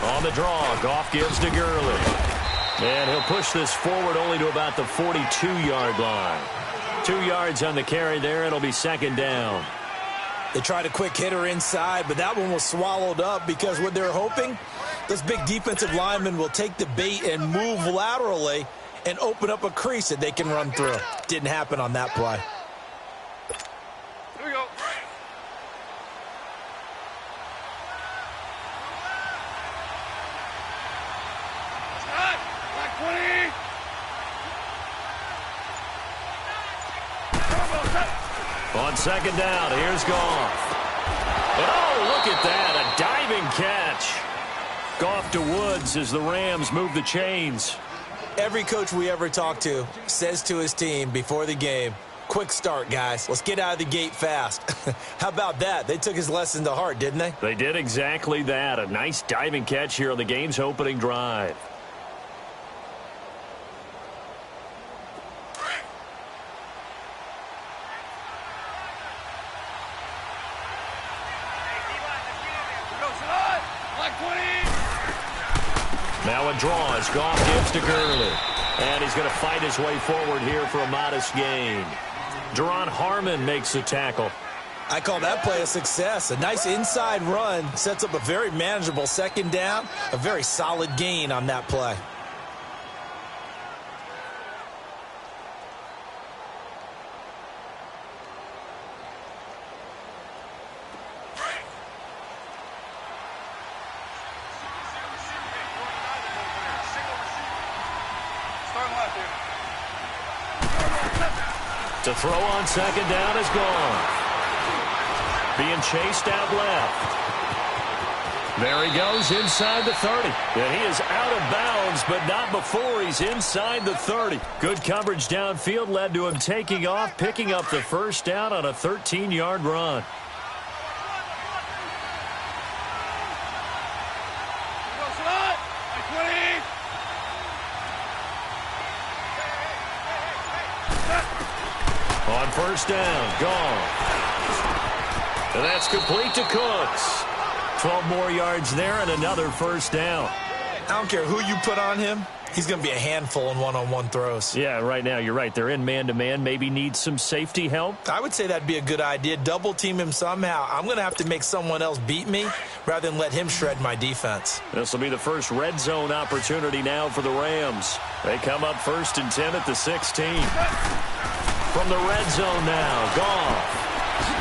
On the draw, Goff gives to Gurley. And he'll push this forward only to about the 42-yard line. 2 yards on the carry there. It'll be second down. They tried a quick hitter inside, but that one was swallowed up because what they're hoping, this big defensive lineman will take the bait and move laterally and open up a crease that they can run through. Didn't happen on that play. Here we go. Black 20. On second down, here's Goff. And oh, look at that, a diving catch. Goff to Woods as the Rams move the chains. Every coach we ever talk to says to his team before the game, quick start, guys. Let's get out of the gate fast. How about that? They took his lesson to heart, didn't they? They did exactly that. A nice diving catch here on the game's opening drive. Now a draw as Goff gives to Gurley. And he's going to fight his way forward here for a modest gain. Deron Harmon makes the tackle. I call that play a success. A nice inside run sets up a very manageable second down. A very solid gain on that play. To throw on second down is gone. Being chased out left. There he goes inside the 30. And he is out of bounds, but not before he's inside the 30. Good coverage downfield led to him taking off, picking up the first down on a 13-yard run. On first down, gone. And that's complete to Cooks. 12 more yards there and another first down. I don't care who you put on him. He's going to be a handful in one-on-one throws. Yeah, right now, you're right. They're in man-to-man. Maybe needs some safety help. I would say that'd be a good idea. Double team him somehow. I'm going to have to make someone else beat me rather than let him shred my defense. This will be the first red zone opportunity now for the Rams. They come up 1st and 10 at the 16. From the red zone now, Goff.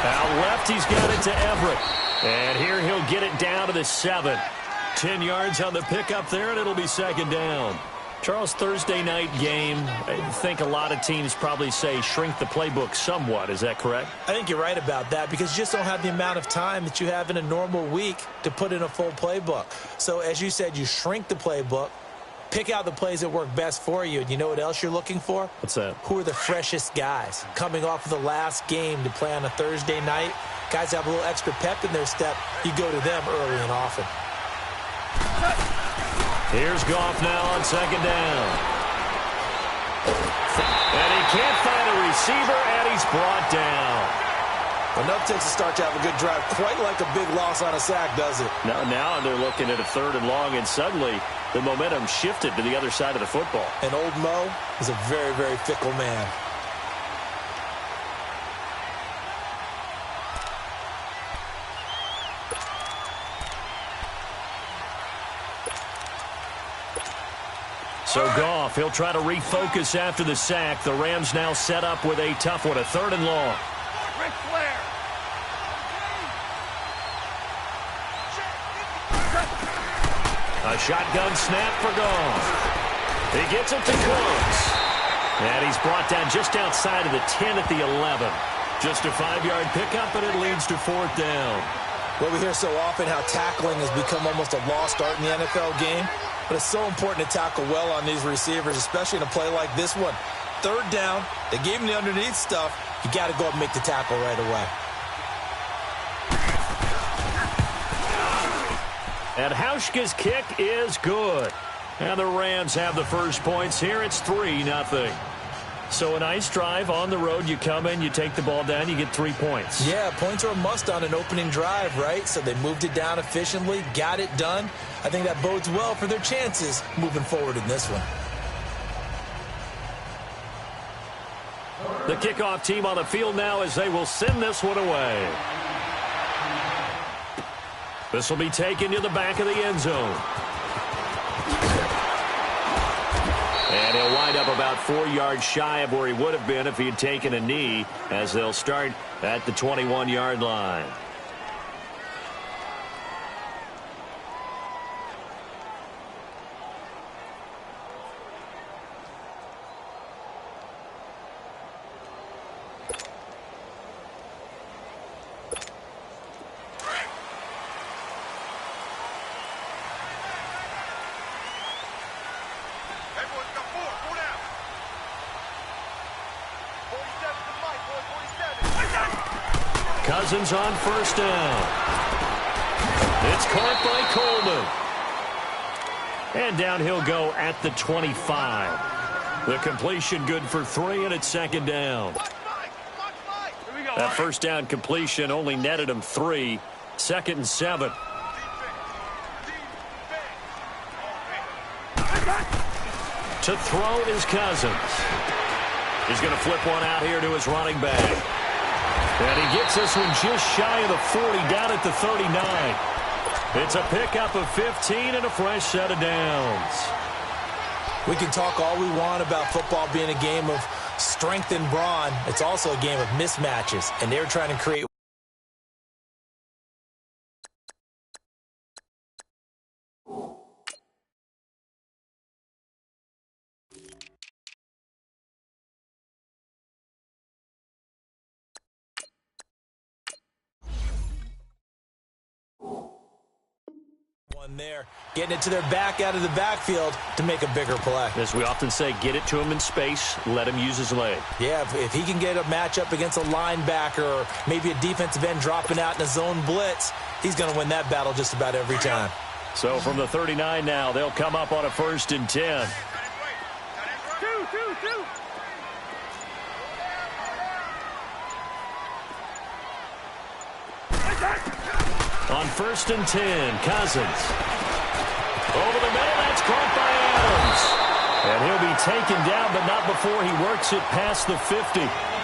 Out left, he's got it to Everett. And here he'll get it down to the 7. 10 yards on the pickup there, and it'll be second down. Charles, Thursday night game, I think a lot of teams probably say shrink the playbook somewhat. Is that correct? I think you're right about that because you just don't have the amount of time that you have in a normal week to put in a full playbook. So as you said, you shrink the playbook, pick out the plays that work best for you. And you know what else you're looking for? What's that? Who are the freshest guys coming off of the last game to play on a Thursday night? Guys have a little extra pep in their step. You go to them early and often. Here's Goff now on second down. And he can't find a receiver, and he's brought down. Enough takes a start to have a good drive. Quite like a big loss on a sack, does it? Now they're looking at a 3rd and long, and suddenly the momentum shifted to the other side of the football. And old Mo is a very, very fickle man. So Goff, he'll try to refocus after the sack. The Rams now set up with a tough one, a 3rd and long. Ric Flair. A shotgun snap for Goff. He gets it to Cooks. And he's brought down just outside of the 10 at the 11. Just a 5-yard pickup, and it leads to 4th down. Well, we hear so often how tackling has become almost a lost art in the NFL game. But it's so important to tackle well on these receivers, especially in a play like this one. 3rd down, they gave him the underneath stuff. You got to go up and make the tackle right away. And Hauschka's kick is good. And the Rams have the first points here. It's 3-0. So a nice drive on the road. You come in, you take the ball down, you get 3 points. Yeah, points are a must on an opening drive, right? So they moved it down efficiently, got it done. I think that bodes well for their chances moving forward in this one. The kickoff team on the field now as they will send this one away. This will be taken to the back of the end zone. And he'll wind up about 4 yards shy of where he would have been if he had taken a knee, as they'll start at the 21-yard line. Cousins on first down. It's caught by Coleman. And down he'll go at the 25. The completion good for 3, and it's second down. That first down completion only netted him 3. 2nd and 7. To throw is Cousins. He's going to flip one out here to his running back. And he gets this one just shy of the 40, down at the 39. It's a pickup of 15 and a fresh set of downs. We can talk all we want about football being a game of strength and brawn. It's also a game of mismatches, and they're trying to create there, getting it to their back out of the backfield to make a bigger play. As we often say, get it to him in space, let him use his leg. Yeah, if he can get a matchup against a linebacker or maybe a defensive end dropping out in a zone blitz, he's going to win that battle just about every time. So from the 39 now, they'll come up on a 1st and 10. On 1st and 10, Cousins. Over the middle, that's caught by Adams. And he'll be taken down, but not before he works it past the 50.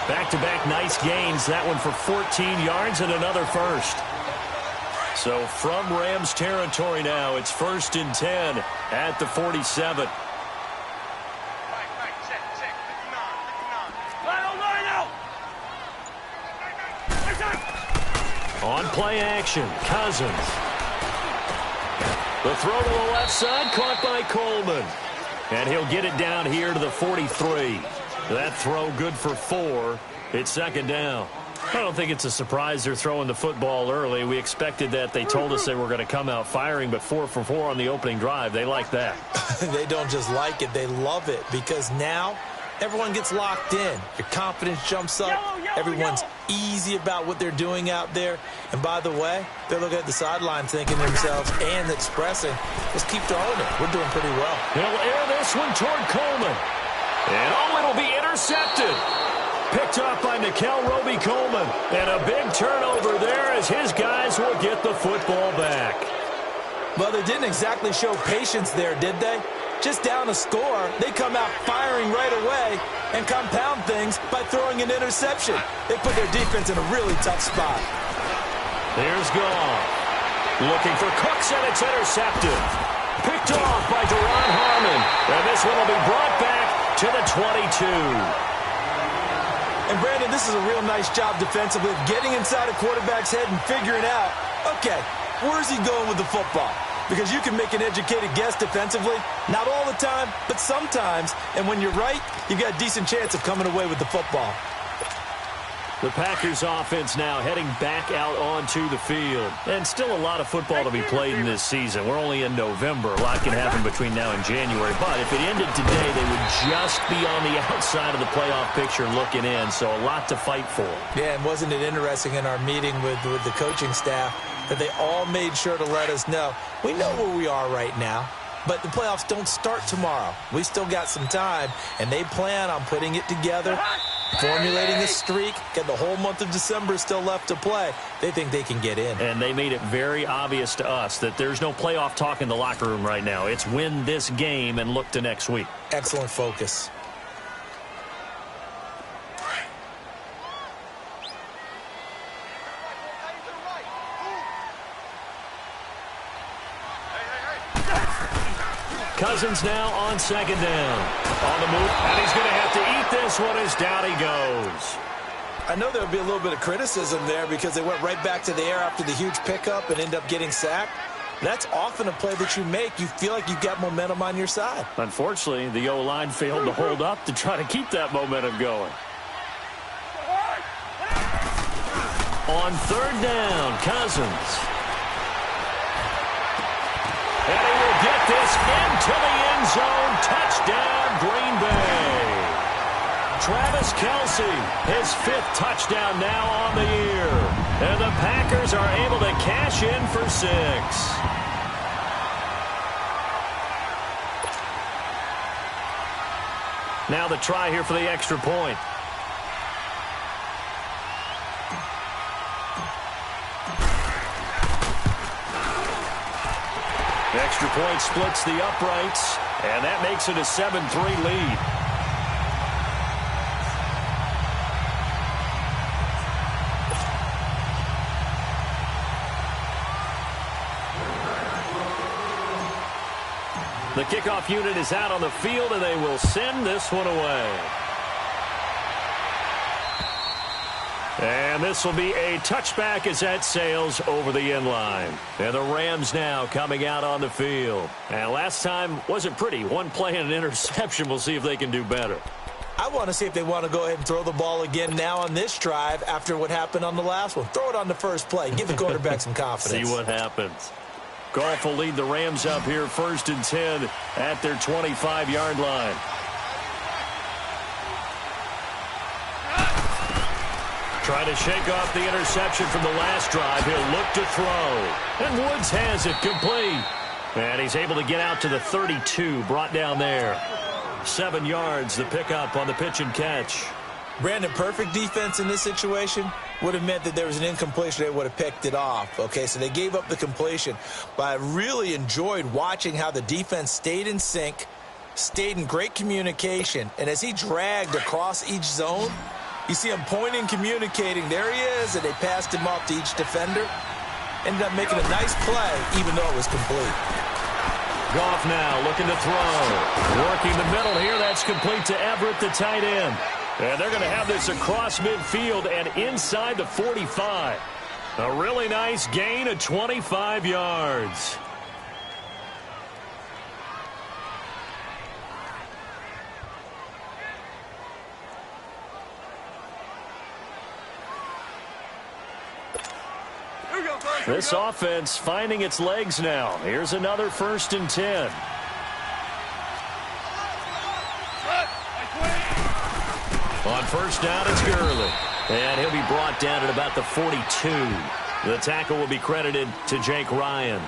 Back-to-back nice gains. That one for 14 yards and another first. So from Rams territory now, it's 1st and 10 at the 47. On play action, Cousins. The throw to the left side, caught by Coleman. And he'll get it down here to the 43. That throw good for 4. It's second down. I don't think it's a surprise they're throwing the football early. We expected that. They told us they were going to come out firing, but 4 for 4 on the opening drive. They like that. They don't just like it, they love it, because now everyone gets locked in. Your confidence jumps up. Everyone's easy about what they're doing out there. And by the way, they're looking at the sideline thinking to themselves and expressing, let's keep throwing it. We're doing pretty well. He'll air this one toward Coleman. And it'll be intercepted. Picked up by Nickel Roby-Coleman. And a big turnover there as his guys will get the football back. Well, they didn't exactly show patience there, did they? Just down a score, they come out firing right away and compound things by throwing an interception. They put their defense in a really tough spot. Here's Goff. Looking for Cooks, and it's intercepted. Picked off by Deron Harmon. And this one will be brought back to the 22. And, Brandon, this is a real nice job defensively of getting inside a quarterback's head and figuring out, okay, where's he going with the football? Because you can make an educated guess defensively. Not all the time, but sometimes. And when you're right, you've got a decent chance of coming away with the football. The Packers offense now heading back out onto the field. And still a lot of football to be played in this season. We're only in November. A lot can happen between now and January. But if it ended today, they would just be on the outside of the playoff picture looking in. So a lot to fight for. Yeah, and wasn't it interesting in our meeting with the coaching staff that they all made sure to let us know, we know where we are right now. But the playoffs don't start tomorrow. We still got some time, and they plan on putting it together, formulating a streak. Got the whole month of December still left to play. They think they can get in. And they made it very obvious to us that there's no playoff talk in the locker room right now. It's win this game and look to next week. Excellent focus. Cousins now on second down. On the move, and he's going to have to eat this one as down he goes. I know there would be a little bit of criticism there because they went right back to the air after the huge pickup and end up getting sacked. That's often a play that you make. You feel like you've got momentum on your side. Unfortunately, the O-line failed to hold up to try to keep that momentum going. On third down, Cousins. And he will get this into the end zone. Touchdown, Green Bay. Travis Kelce, his 5th touchdown now on the year. And the Packers are able to cash in for 6. Now the try here for the extra point. Extra point splits the uprights, and that makes it a 7-3 lead. The kickoff unit is out on the field, and they will send this one away. And this will be a touchback as that sails over the end line. And the Rams now coming out on the field. And last time wasn't pretty. One play and an interception. We'll see if they can do better. I want to see if they want to go ahead and throw the ball again now on this drive after what happened on the last one. Throw it on the first play. Give the quarterback some confidence. See what happens. Goff will lead the Rams up here 1st and 10 at their 25-yard line. Trying to shake off the interception from the last drive. He'll look to throw. And Woods has it complete. And he's able to get out to the 32, brought down there. 7 yards, the pickup on the pitch and catch. Brandon, perfect defense in this situation would have meant that there was an incompletion. They would have picked it off. Okay, so they gave up the completion. But I really enjoyed watching how the defense stayed in sync, stayed in great communication. And as he dragged across each zone, you see him pointing, communicating. There he is, and they passed him off to each defender. Ended up making a nice play, even though it was complete. Goff now looking to throw. Working the middle here. That's complete to Everett, the tight end. And they're going to have this across midfield and inside the 45. A really nice gain of 25 yards. This offense finding its legs now. Here's another 1st and 10. On first down, it's Gurley. And he'll be brought down at about the 42. The tackle will be credited to Jake Ryan.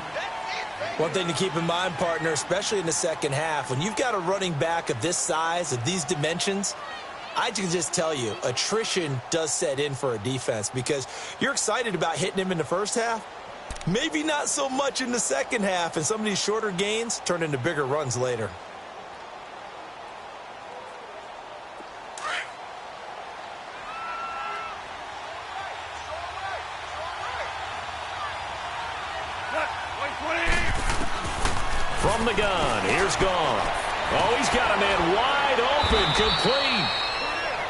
One thing to keep in mind, partner, especially in the second half, when you've got a running back of this size, of these dimensions, I can just tell you, attrition does set in for a defense because you're excited about hitting him in the first half. Maybe not so much in the second half, and some of these shorter gains turn into bigger runs later. From the gun, here's Goff. Oh, he's got a man wide open, complete.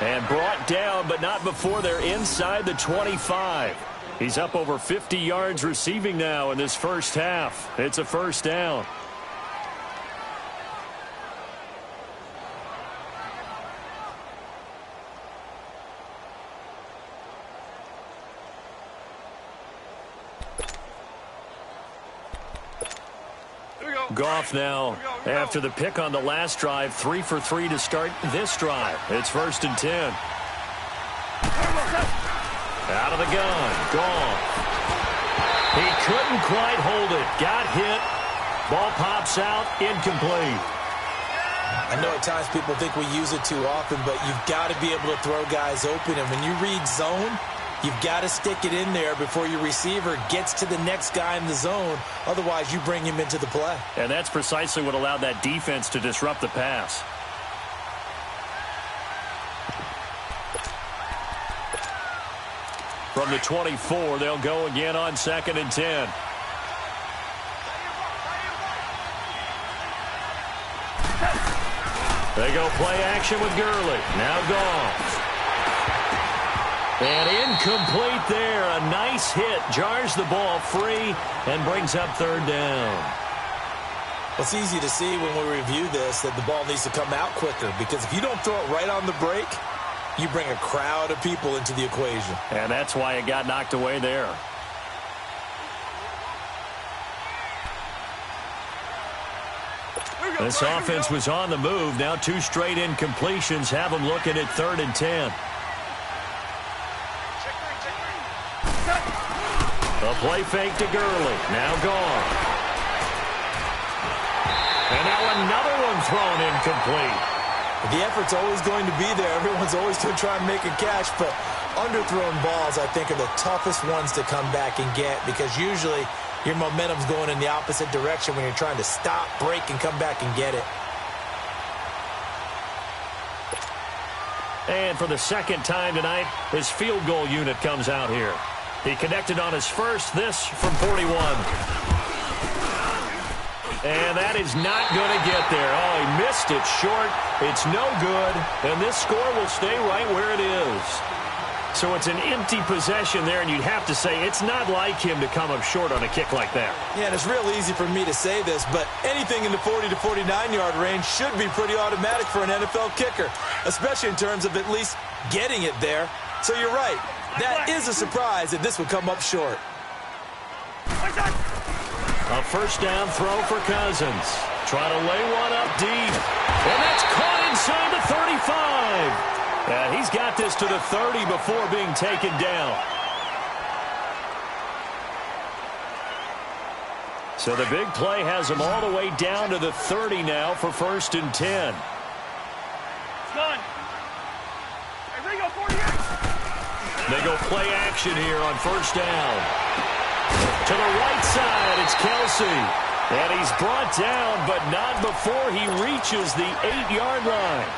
And brought down, but not before they're inside the 25. He's up over 50 yards receiving now in this first half. It's a first down. Goff now, after the pick on the last drive, 3 for 3 to start this drive. It's 1st and 10. Out of the gun, Goff. He couldn't quite hold it. Got hit. Ball pops out, incomplete. I know at times people think we use it too often, but you've got to be able to throw guys open. And when you read zone, you've got to stick it in there before your receiver gets to the next guy in the zone. Otherwise, you bring him into the play. And that's precisely what allowed that defense to disrupt the pass. From the 24, they'll go again on 2nd and 10. They go play action with Gurley. Now Goff. And incomplete there. A nice hit. Jars the ball free and brings up 3rd down. Well, it's easy to see when we review this that the ball needs to come out quicker, because if you don't throw it right on the break, you bring a crowd of people into the equation. And that's why it got knocked away there. This offense was on the move. Now 2 straight incompletions have them looking at 3rd and 10. A play fake to Gurley. Now gone. And now another one thrown incomplete. The effort's always going to be there. Everyone's always going to try and make a catch, but underthrown balls, I think, are the toughest ones to come back and get, because usually your momentum's going in the opposite direction when you're trying to stop, break, and come back and get it. And for the 2nd time tonight, his field goal unit comes out here. He connected on his first, this from 41. And that is not going to get there. Oh, he missed it short. It's no good. And this score will stay right where it is. So it's an empty possession there, and you'd have to say it's not like him to come up short on a kick like that. Yeah, and it's real easy for me to say this, but anything in the 40 to 49-yard range should be pretty automatic for an NFL kicker, especially in terms of at least getting it there. So you're right. That is a surprise that this would come up short. A 1st down throw for Cousins. Try to lay one up deep. And that's caught inside the 35. And he's got this to the 30 before being taken down. So the big play has him all the way down to the 30 now for 1st and 10. It's gone. Hey, Ringo, 48. They go play action here on 1st down. To the right side, it's Kelsey. And he's brought down, but not before he reaches the 8-yard line.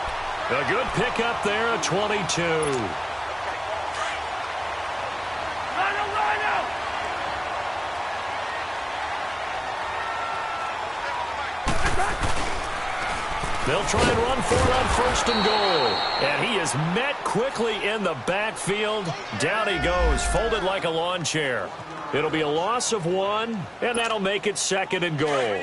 A good pickup there at 22. They'll try and run for it on 1st and goal. And he is met quickly in the backfield. Down he goes, folded like a lawn chair. It'll be a loss of 1, and that'll make it 2nd and goal.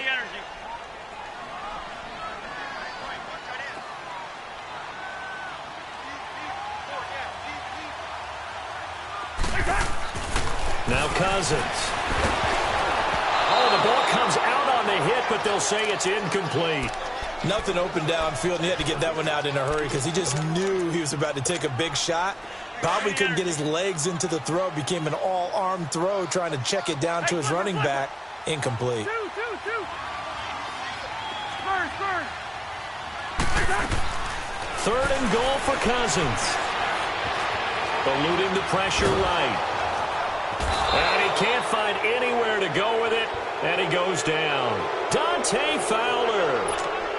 Now Cousins. Oh, the ball comes out on the hit, but they'll say it's incomplete. Nothing open downfield, and he had to get that one out in a hurry because he just knew he was about to take a big shot. Probably couldn't get his legs into the throw. Became an all-arm throw trying to check it down to his running back. Incomplete. Third and goal for Cousins. Eluding the pressure right. And he can't find anywhere to go with it, and he goes down. Dante Fowler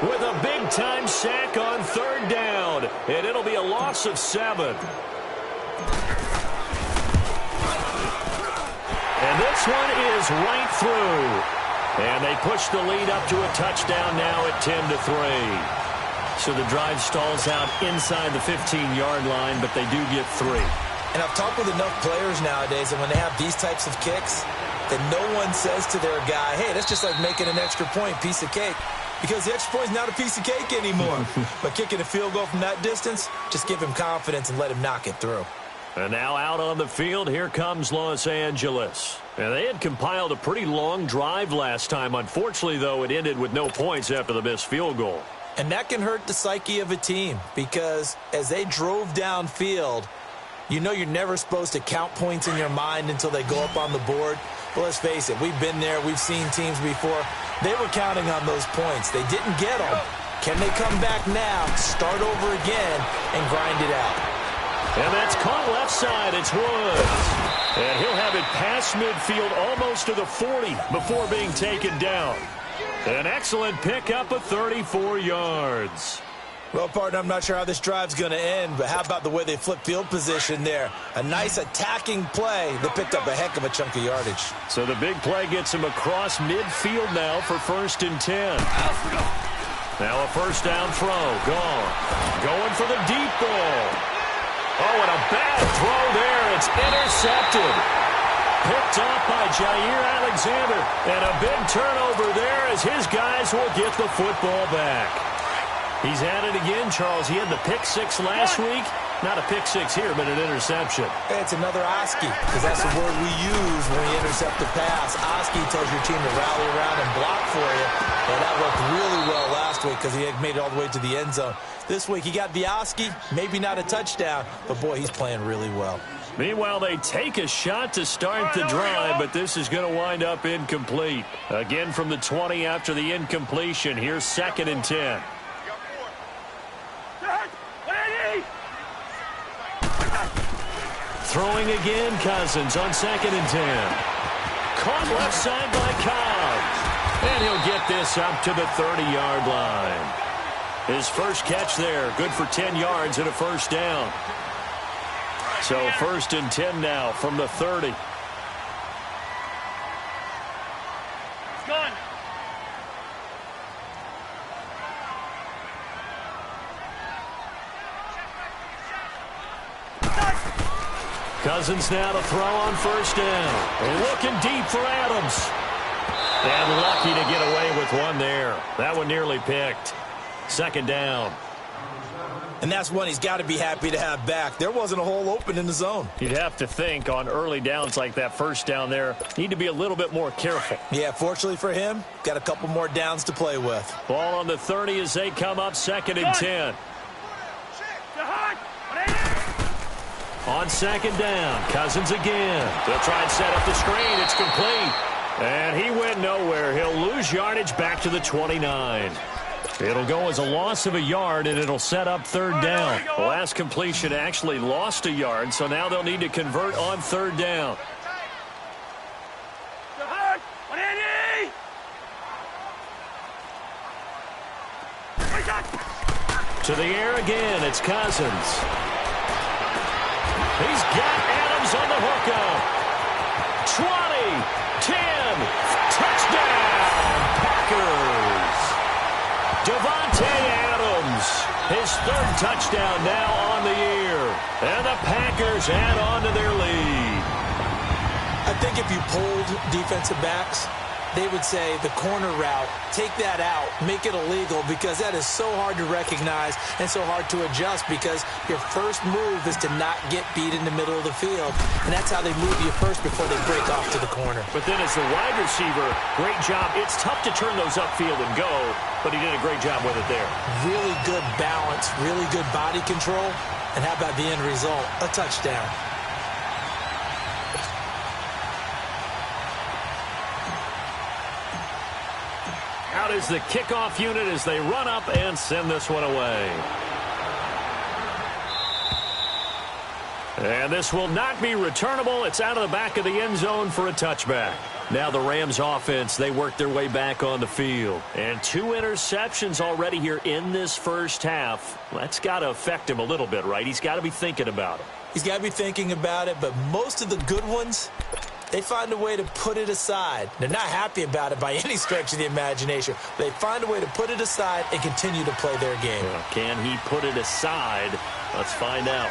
with a big-time sack on 3rd down, and it'll be a loss of 7. And this one is right through. And they push the lead up to a touchdown now at 10-3. So the drive stalls out inside the 15-yard line, but they do get 3. And I've talked with enough players nowadays, and when they have these types of kicks, that no one says to their guy, hey, that's just like making an extra point, piece of cake. Because the extra point is not a piece of cake anymore. But kicking a field goal from that distance, just give him confidence and let him knock it through. And now out on the field, here comes Los Angeles. And they had compiled a pretty long drive last time. Unfortunately, though, it ended with no points after the missed field goal. And that can hurt the psyche of a team, because as they drove downfield, You know you're never supposed to count points in your mind until they go up on the board. But let's face it, we've been there. We've seen teams before. They were counting on those points. They didn't get them. Can they come back now, start over again, and grind it out? And that's caught left side. It's Woods. And he'll have it past midfield almost to the 40 before being taken down. An excellent pickup of 34 yards. Well, partner, I'm not sure how this drive's going to end, but how about the way they flip field position there? A nice attacking play that picked up a heck of a chunk of yardage. So the big play gets him across midfield now for 1st and 10. Now a first down throw. Gone. Going for the deep ball. Oh, and a bad throw there. It's intercepted. Picked off by Jair Alexander. And a big turnover there as his guys will get the football back. He's at it again, Charles. He had the pick 6 last week. Not a pick 6 here, but an interception. It's another Oski, because that's the word we use when we intercept the pass. Oski tells your team to rally around and block for you. Well, that worked really well last week because he had made it all the way to the end zone. This week he got the Oski, maybe not a touchdown, but boy, he's playing really well. Meanwhile, they take a shot to start the drive, but this is going to wind up incomplete. Again from the 20 after the incompletion. Here's 2nd and 10. Throwing again, Cousins on 2nd and 10. Caught left side by Cobb. And he'll get this up to the 30-yard line. His first catch there, good for 10 yards and a first down. So 1st and 10 now from the 30. It's gone. Cousins now to throw on 1st down. Looking deep for Adams. And lucky to get away with one there. That one nearly picked. 2nd down. And that's one he's got to be happy to have back. There wasn't a hole open in the zone. You'd have to think on early downs like that 1st down there, need to be a little bit more careful. Yeah, fortunately for him, got a couple more downs to play with. Ball on the 30 as they come up 2nd and 10. On 2nd down, Cousins again. They'll try and set up the screen. It's complete. And he went nowhere. He'll lose yardage back to the 29. It'll go as a loss of a yard, and it'll set up 3rd down. The last completion actually lost a yard, so now they'll need to convert on 3rd down. To the air again, it's Cousins. He's got Adams on the hookup. 20, 10, touchdown, Packers. Devontae Adams, his 3rd touchdown now on the year. And the Packers add on to their lead. I think if you polled defensive backs, they would say the corner route, take that out, make it illegal, because that is so hard to recognize and so hard to adjust, because your first move is to not get beat in the middle of the field. And that's how they move you first before they break off to the corner. But then as the wide receiver, great job. It's tough to turn those upfield and go, but he did a great job with it there. Really good balance, really good body control. And how about the end result? A touchdown. Out is the kickoff unit as they run up and send this one away. And this will not be returnable. It's out of the back of the end zone for a touchback. Now the Rams offense, they work their way back on the field. And 2 interceptions already here in this first half. That's got to affect him a little bit, right? He's got to be thinking about it. He's got to be thinking about it, but most of the good ones, they find a way to put it aside. They're not happy about it by any stretch of the imagination. They find a way to put it aside and continue to play their game. Well, can he put it aside? Let's find out.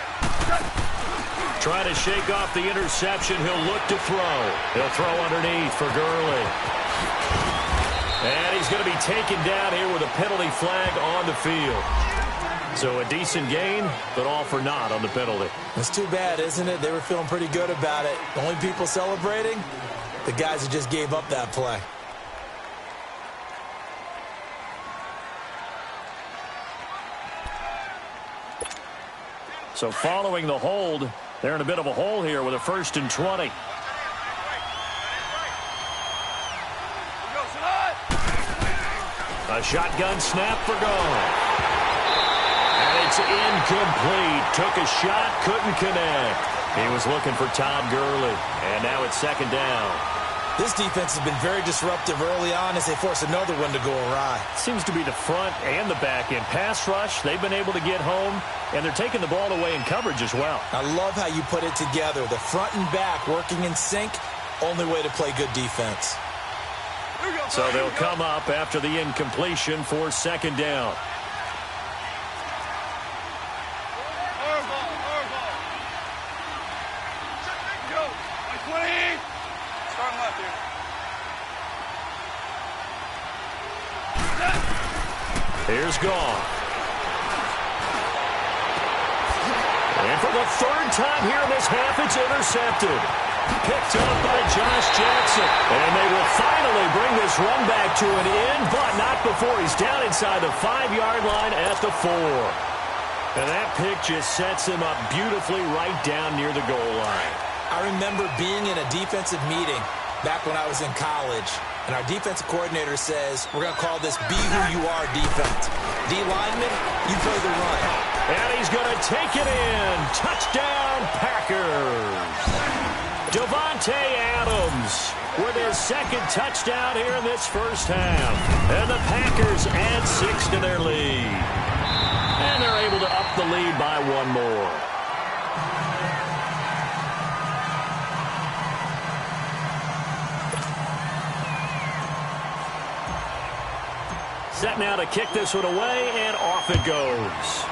Trying to shake off the interception. He'll look to throw. He'll throw underneath for Gurley. And he's going to be taken down here with a penalty flag on the field. So a decent gain, but all for naught on the penalty. It's too bad, isn't it? They were feeling pretty good about it. The only people celebrating, the guys who just gave up that play. So following the hold, They're in a bit of a hole here with a 1st and 20. A shotgun snap for goal. And it's incomplete. Took a shot, couldn't connect. He was looking for Todd Gurley. And now it's 2nd down. This defense has been very disruptive early on as they force another one to go awry. Seems to be the front and the back end. Pass rush, they've been able to get home, and they're taking the ball away in coverage as well. I love how you put it together. The front and back working in sync, only way to play good defense. So they'll come up after the incompletion for 2nd down. Here's Goff. And for the 3rd time here in this half, it's intercepted. Picked up by Josh Jackson. And they will finally bring this run back to an end, but not before he's down inside the 5-yard line at the 4. And that pick just sets him up beautifully right down near the goal line. I remember being in a defensive meeting back when I was in college, and our defensive coordinator says, we're going to call this be who you are defense. D lineman, you play the run. And he's going to take it in. Touchdown, Packers. Devontae Adams with his 2nd touchdown here in this 1st half. And the Packers add 6 to their lead. And they're able to up the lead by 1 more. Set now to kick this one away, and off it goes.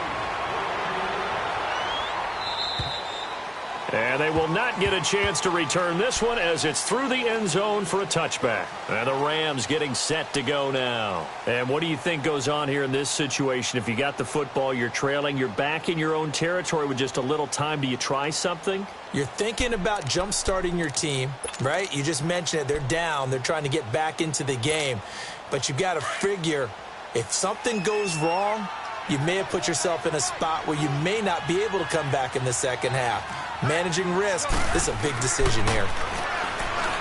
And they will not get a chance to return this one as it's through the end zone for a touchback. And the Rams getting set to go now. And what do you think goes on here in this situation? If you got the football, you're trailing, you're back in your own territory with just a little time. Do you try something? You're thinking about jump-starting your team, right? You just mentioned it. They're down. They're trying to get back into the game. But you've got to figure if something goes wrong, you may have put yourself in a spot where you may not be able to come back in the 2nd half. Managing risk, this is a big decision here.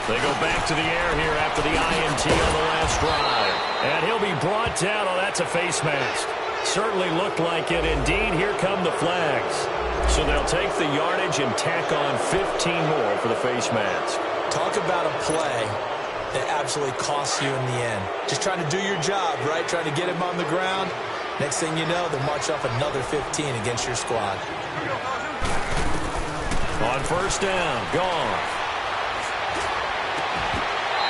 They go back to the air here after the INT on the last drive. And he'll be brought down. Oh, that's a face mask. Certainly looked like it. Indeed, here come the flags. So they'll take the yardage and tack on 15 more for the face mask. Talk about a play that absolutely costs you in the end. Just trying to do your job, right? Trying to get him on the ground. Next thing you know, they'll march off another 15 against your squad. On 1st down, gone.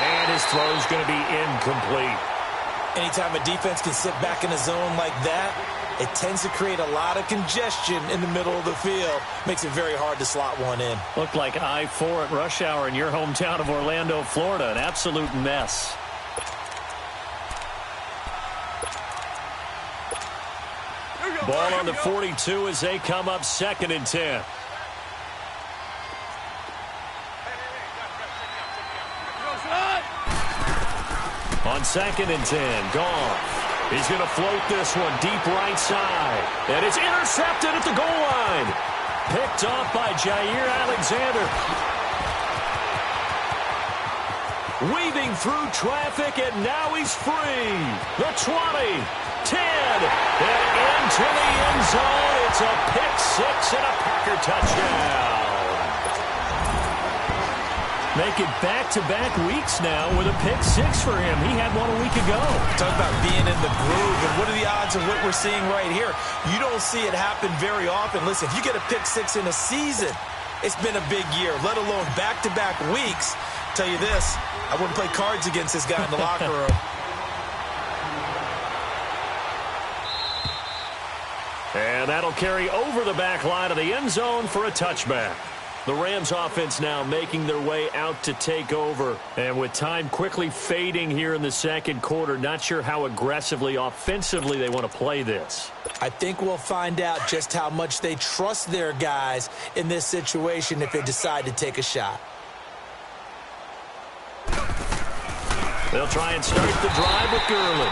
And his throw's going to be incomplete. Anytime a defense can sit back in a zone like that, it tends to create a lot of congestion in the middle of the field. Makes it very hard to slot one in. Looked like I-4 at rush hour in your hometown of Orlando, Florida. An absolute mess. Ball on the 42 as they come up 2nd and 10. On 2nd and 10, Goff. He's going to float this one deep right side. And it's intercepted at the goal line. Picked off by Jair Alexander. Weaving through traffic, and now he's free. The 20, 10, and into the end zone. It's a pick-6 and a Packer touchdown. Make it back-to-back weeks now with a pick-6 for him. He had one a week ago. Talk about being in the groove, and what are the odds of what we're seeing right here? You don't see it happen very often. Listen, if you get a pick-6 in a season, it's been a big year, let alone back-to-back weeks. Tell you this, I wouldn't play cards against this guy in the locker room. And that'll carry over the back line of the end zone for a touchback. The Rams offense now making their way out to take over. And with time quickly fading here in the 2nd quarter, not sure how aggressively, offensively they want to play this. I think we'll find out just how much they trust their guys in this situation if they decide to take a shot. They'll try and start the drive with Gurley.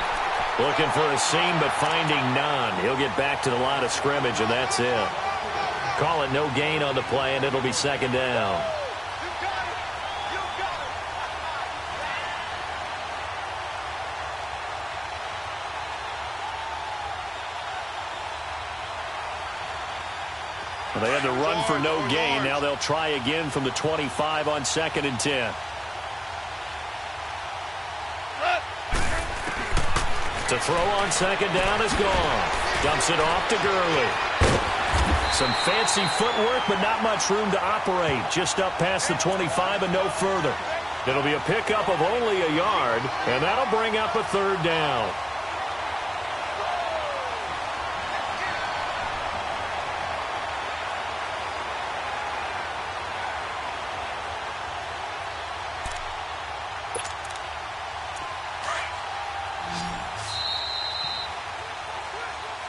Looking for a seam, but finding none. He'll get back to the line of scrimmage, and that's it. Call it no gain on the play, and it'll be second down. Well, they had to run for no gain. Now they'll try again from the 25 on 2nd and 10. To throw on 2nd down is gone. Dumps it off to Gurley. Some fancy footwork, but not much room to operate. Just up past the 25 and no further. It'll be a pickup of only a yard, and that'll bring up a 3rd down.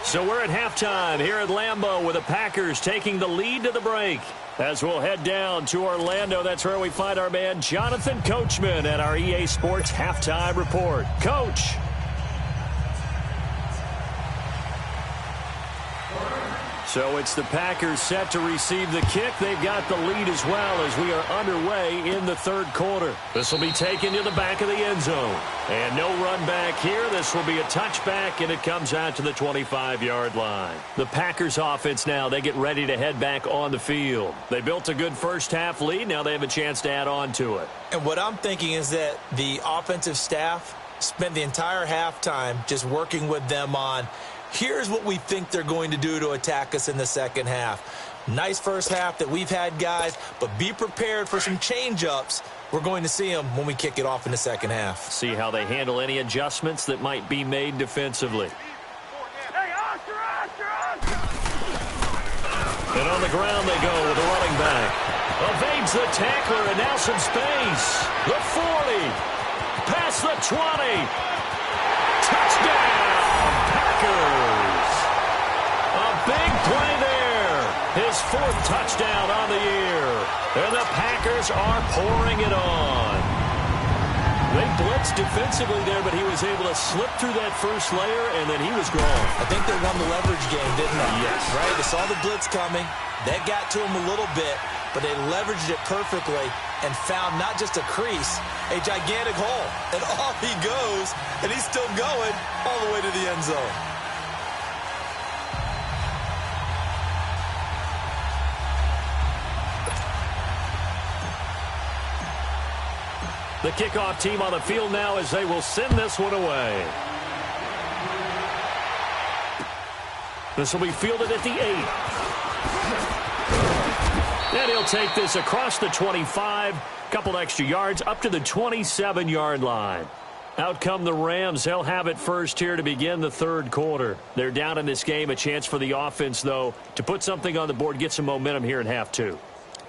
So we're at halftime here at Lambeau with the Packers taking the lead to the break. As we'll head down to Orlando, that's where we find our man Jonathan Coachman at our EA Sports Halftime Report. Coach. So it's the Packers set to receive the kick. They've got the lead as well as we are underway in the 3rd quarter. This will be taken to the back of the end zone. And no run back here. This will be a touchback, and it comes out to the 25-yard line. The Packers offense now, they get ready to head back on the field. They built a good first-half lead. Now they have a chance to add on to it. And what I'm thinking is that the offensive staff spent the entire halftime just working with them on, here's what we think they're going to do to attack us in the second half. Nice first half that we've had, guys, but be prepared for some change-ups. We're going to see them when we kick it off in the second half. See how they handle any adjustments that might be made defensively. And on the ground they go with a running back. Evades the tackler, and now some space. The 40. Past the 20. Touchdown, Packers. A big play there. His 4th touchdown on the year. And the Packers are pouring it on. They blitzed defensively there, but he was able to slip through that first layer, and then he was gone. I think they won the leverage game, didn't they? Yes. Right? They saw the blitz coming. That got to him a little bit, but they leveraged it perfectly and found not just a crease, a gigantic hole. And off he goes, and he's still going all the way to the end zone. The kickoff team on the field now as they will send this one away. This will be fielded at the 8. And he'll take this across the 25, couple extra yards up to the 27-yard line. Out come the Rams. They'll have it first here to begin the 3rd quarter. They're down in this game. A chance for the offense, though, to put something on the board, get some momentum here in half 2.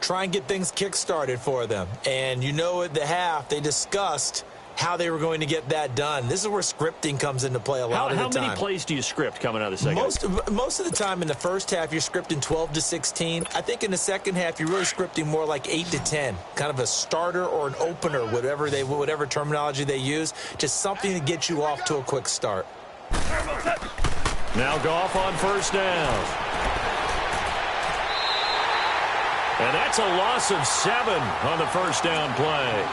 Try and get things kick-started for them. And you know at the half, they discussed how they were going to get that done. This is where scripting comes into play a lot of the time. How many plays do you script coming out of the second half? Most of the time in the first half, you're scripting 12 to 16. I think in the second half, you're really scripting more like 8 to 10. Kind of a starter or an opener, whatever terminology they use. Just something to get you off to a quick start. Now Goff on first down. And that's a loss of 7 on the first down play.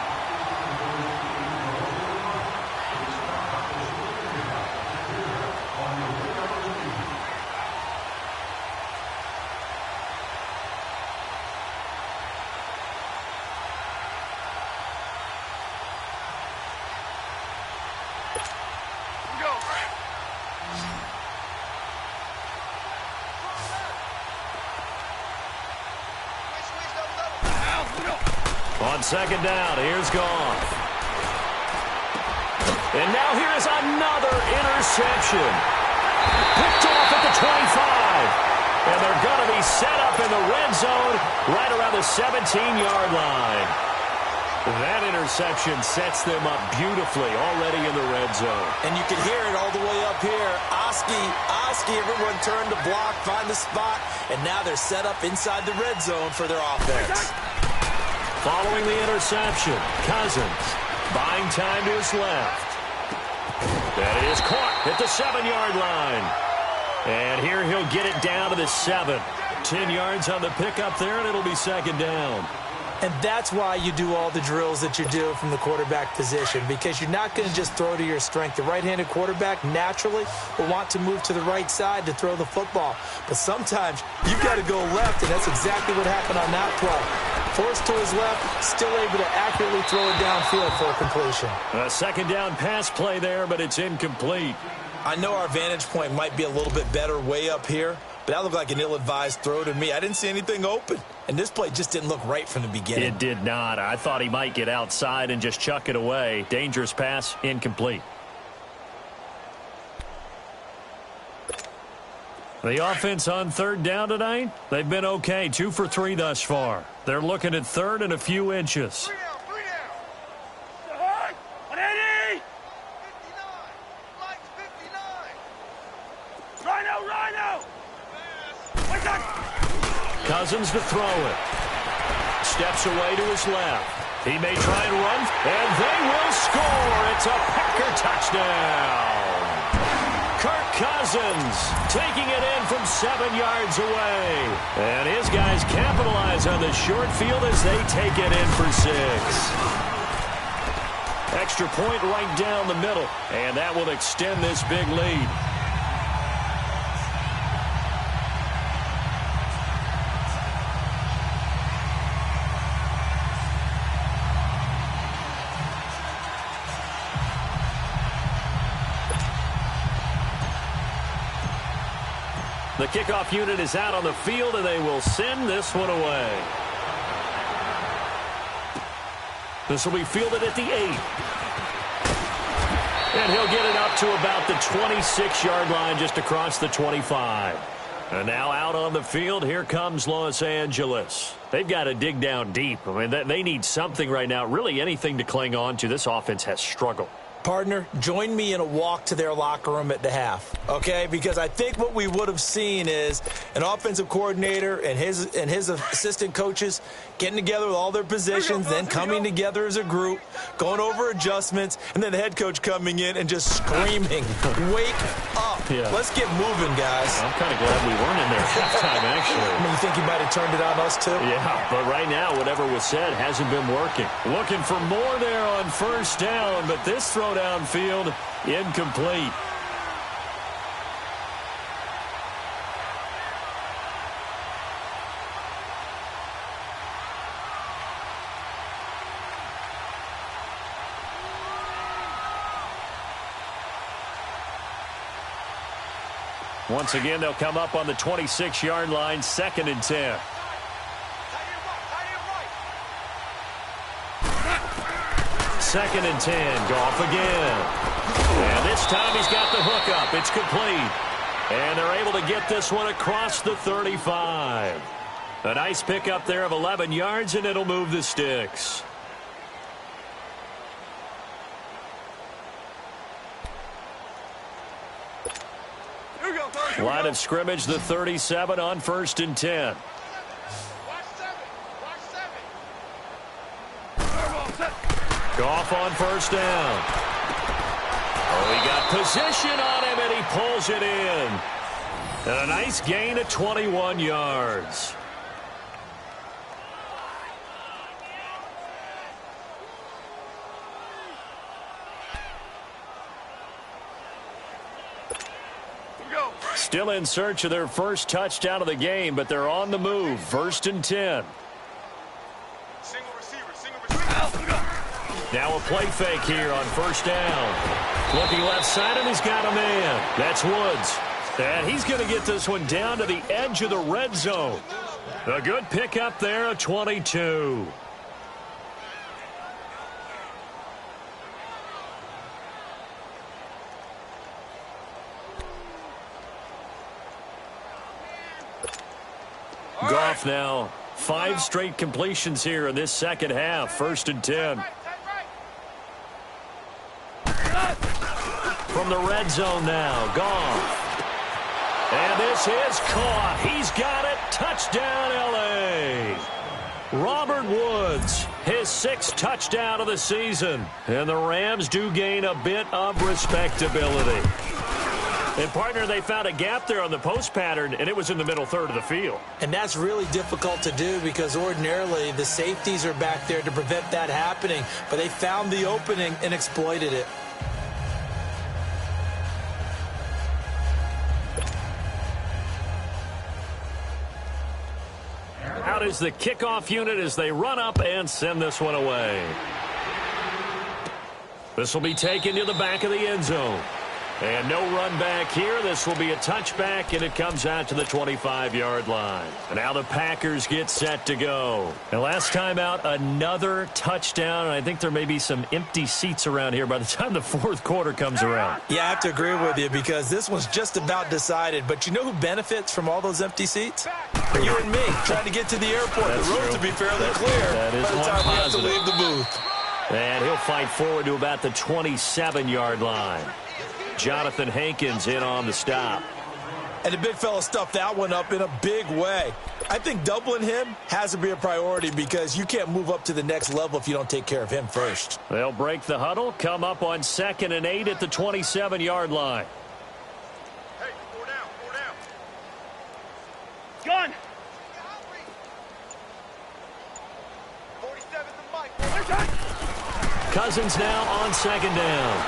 On second down, here's Goff. And now here's another interception. Picked off at the 25. And they're going to be set up in the red zone right around the 17-yard line. That interception sets them up beautifully already in the red zone. And you can hear it all the way up here. Oski, everyone turned to block, find the spot, and now they're set up inside the red zone for their offense. Following the interception, Cousins buying time to his left. That is caught at the 7-yard line. And here he'll get it down to the 7. 10 yards on the pickup there, and it'll be second down. And that's why you do all the drills that you do from the quarterback position, because you're not going to just throw to your strength. The right-handed quarterback naturally will want to move to the right side to throw the football. But sometimes you've got to go left, and that's exactly what happened on that play. Forced to his left, still able to accurately throw it downfield for a completion. A second down pass play there, but it's incomplete. I know our vantage point might be a little bit better way up here, but that looked like an ill-advised throw to me. I didn't see anything open, and this play just didn't look right from the beginning. It did not. I thought he might get outside and just chuck it away. Dangerous pass, incomplete. The offense on third down tonight, they've been okay, 2 for 3 thus far. They're looking at third and a few inches. Cousins to throw it. Steps away to his left. He may try and run, and they will score. It's a Packer touchdown. Kirk Cousins taking it in from 7 yards away. And his guys capitalize on the short field as they take it in for 6. Extra point right down the middle, and that will extend this big lead. The kickoff unit is out on the field, and they will send this one away. This will be fielded at the 8. And he'll get it up to about the 26-yard line, just across the 25. And now out on the field, here comes Los Angeles. They've got to dig down deep. I mean, they need something right now, really anything to cling on to. This offense has struggled. Partner, join me in a walk to their locker room at the half, okay? Because I think what we would have seen is an offensive coordinator and his assistant coaches getting together with all their positions, then coming together as a group, going over adjustments, and then the head coach coming in and just screaming, wake up. Yeah. Let's get moving, guys. I'm kind of glad we weren't in there at halftime, actually. I mean, you think he might have turned it on us, too? Yeah, but right now, whatever was said hasn't been working. Looking for more there on first down, but this throw downfield, incomplete. Once again, they'll come up on the 26-yard line, 2nd and 10. Second and 10, Goff again. And this time he's got the hook up. It's complete. And they're able to get this one across the 35. A nice pickup there of 11 yards, and it'll move the sticks. Line of scrimmage, the 37 on 1st and 10. Goff on first down. Oh, he got position on him, and he pulls it in. And a nice gain of 21 yards. Still in search of their first touchdown of the game, but they're on the move. 1st and 10. Single receiver. Now a play fake here on first down. Looking left side, and he's got a man. That's Woods. And he's going to get this one down to the edge of the red zone. A good pickup there, a 22. Goff now, 5 straight completions here in this second half. 1st and 10. From the red zone now, Goff. And this is caught. He's got it. Touchdown, L.A. Robert Woods, his 6th touchdown of the season. And the Rams do gain a bit of respectability. And, partner, they found a gap there on the post pattern, and it was in the middle third of the field. And that's really difficult to do because ordinarily the safeties are back there to prevent that happening. But they found the opening and exploited it. Out is the kickoff unit as they run up and send this one away. This will be taken to the back of the end zone. And no run back here. This will be a touchback, and it comes out to the 25-yard line. And now the Packers get set to go. And last time out, another touchdown, and I think there may be some empty seats around here by the time the fourth quarter comes around. Yeah, I have to agree with you because this one's just about decided. But you know who benefits from all those empty seats? You and me, trying to get to the airport. That's the roads true. will be fairly clear that is by the time we have to positive. leave the booth. And he'll fight forward to about the 27-yard line. Jonathan Hankins in on the stop. And the big fella stuffed that one up in a big way. I think doubling him has to be a priority because you can't move up to the next level if you don't take care of him first. They'll break the huddle, come up on 2nd and 8 at the 27-yard line. Hey, 4 down, 4 down. Gun! 47 to Mike. Cousins now on 2nd down.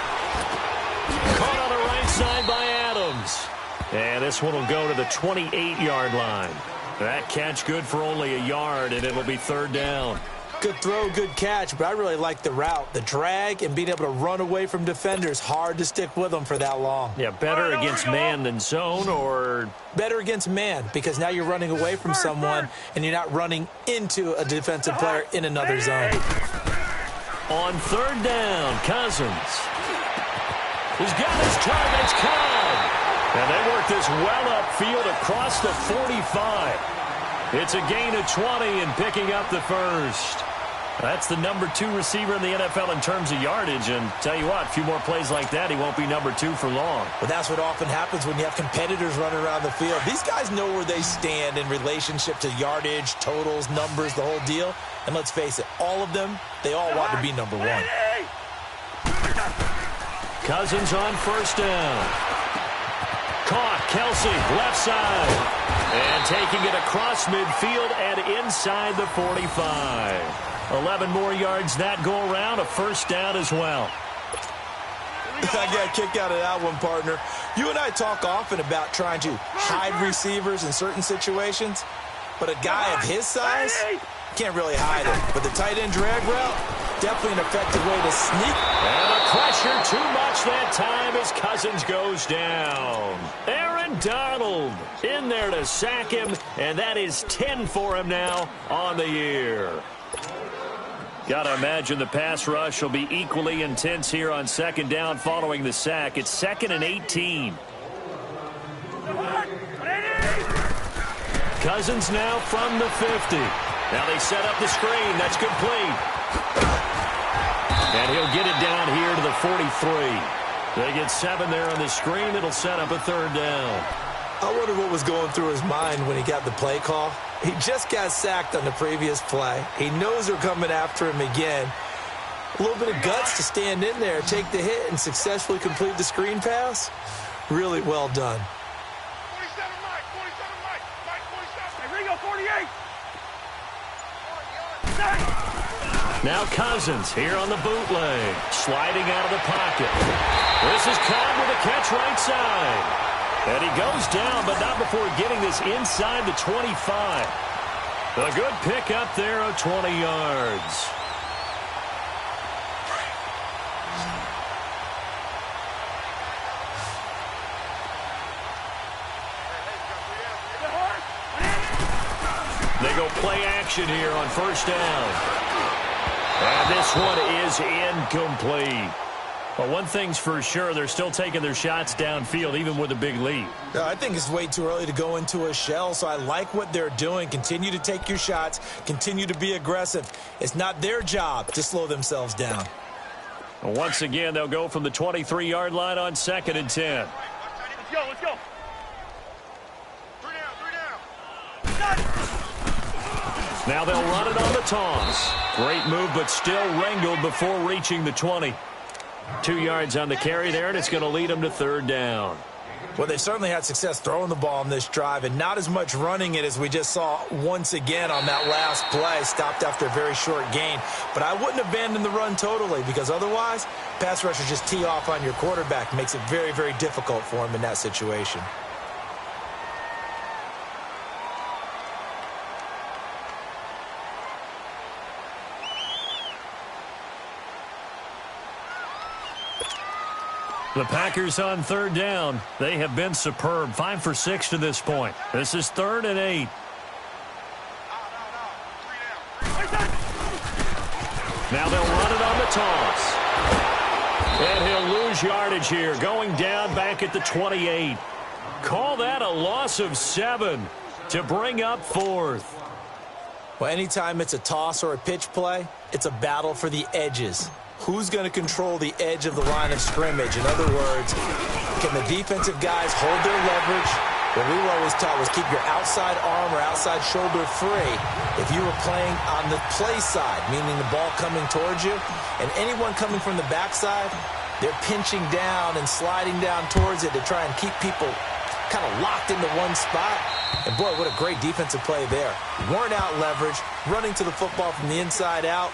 Caught on the right side by Adams. And this one will go to the 28-yard line. That catch good for only a yard, and it'll be 3rd down. Good throw, good catch, but I really like the route. The drag and being able to run away from defenders. Hard to stick with them for that long. Yeah, better against man than zone, or... Better against man because now you're running away from someone and you're not running into a defensive player in another zone. On 3rd down, Cousins. He's got his targets covered. And they work this well upfield across the 45. It's a gain of 20 and picking up the first. That's the number 2 receiver in the NFL in terms of yardage. And tell you what, a few more plays like that, he won't be number 2 for long. But that's what often happens when you have competitors running around the field. These guys know where they stand in relationship to yardage, totals, numbers, the whole deal. And let's face it, all of them, they all want to be number 1. Cousins on 1st down. Caught, Kelsey, left side. And taking it across midfield and inside the 45. 11 more yards that go around, a 1st down as well. I got a kick out of that one, partner. You and I talk often about trying to hide receivers in certain situations, but a guy of his size can't really hide it. But the tight end drag route, definitely an effective way to sneak. And the pressure too much that time as Cousins goes down. Aaron Donald in there to sack him, and that is 10 for him now on the year. Got to imagine the pass rush will be equally intense here on 2nd down following the sack. It's 2nd and 18. Cousins now from the 50. Now they set up the screen. That's complete. And he'll get it down here to the 43. They get 7 there on the screen. It'll set up a 3rd down. I wonder what was going through his mind when he got the play call. He just got sacked on the previous play. He knows they're coming after him again. A little bit of guts to stand in there, take the hit, and successfully complete the screen pass. Really well done. 47 Mike, 47 Mike, Mike 47. Hey, Ringo, 48! Now Cousins here on the bootleg, sliding out of the pocket. This is Cobb with a catch right side. And he goes down, but not before getting this inside the 25. A good pick up there of 20 yards. They go play action here on 1st down. And this one is incomplete. Well, one thing's for sure, they're still taking their shots downfield, even with a big lead. I think it's way too early to go into a shell, so I like what they're doing. Continue to take your shots. Continue to be aggressive. It's not their job to slow themselves down. Well, once again, they'll go from the 23-yard line on 2nd and 10. Let's go, let's go. 3 down, 3 down. Now they'll run it on the toss. Great move, but still wrangled before reaching the 20. 2 yards on the carry there, and it's going to lead them to 3rd down. Well, they've certainly had success throwing the ball on this drive and not as much running it as we just saw once again on that last play. Stopped after a very short gain. But I wouldn't abandon the run totally because otherwise, pass rushers just tee off on your quarterback. Makes it very, very difficult for him in that situation. The Packers on third down. They have been superb. 5 for 6 to this point. This is 3rd and 8. Now they'll run it on the toss. And he'll lose yardage here. Going down back at the 28. Call that a loss of 7 to bring up 4th. Well, anytime it's a toss or a pitch play, it's a battle for the edges. Who's going to control the edge of the line of scrimmage? In other words, can the defensive guys hold their leverage? What we were always taught was keep your outside arm or outside shoulder free if you were playing on the play side, meaning the ball coming towards you. And anyone coming from the backside, they're pinching down and sliding down towards it to try and keep people kind of locked into one spot. And boy, what a great defensive play there. Worn out leverage, running to the football from the inside out.